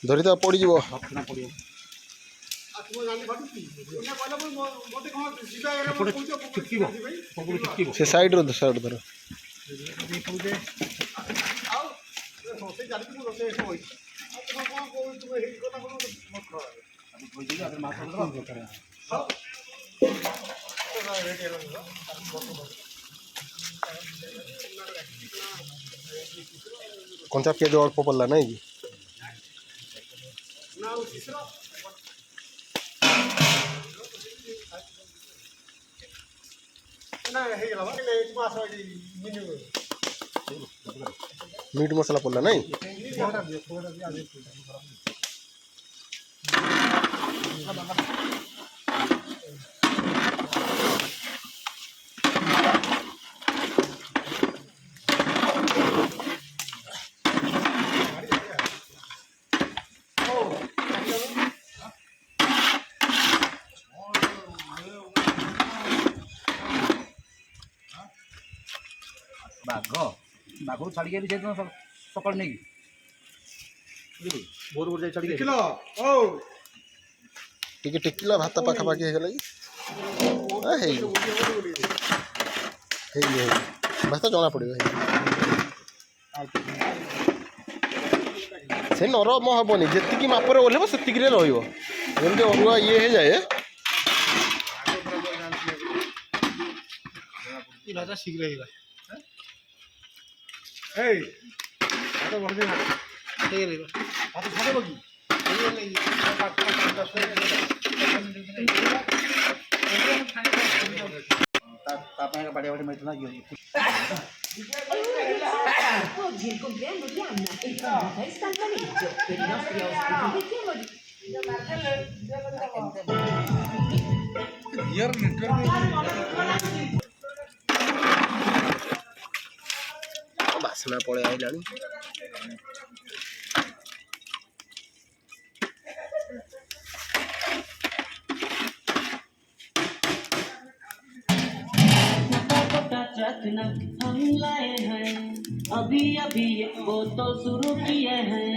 ଧରି ତ ପଡ଼ିଯିବ। ସେ ସାଇଡ୍ରୁ ଧର। କଞ୍ଚା ପିଆଜ ଅଳ୍ପ ପଡ଼ିଲା ନାଇଁ କି? मीट मसला पड़ला नहीं? बाघ छाड़ी सका नहीं भोर भोर छाड़ी टिकिला भात पाखापाखि हो भात जना पड़े से नरम हेनी जी मापर ओह्ल से रही अरुआ ये हो जाए शीघ्र Oggi il compleanno di Anna e fa una festa al pomeriggio. Per i nostri ospiti vediamo di... बासना पड़े आइला हम लाए हैं अभी अभी ये बोतल शुरू किए हैं।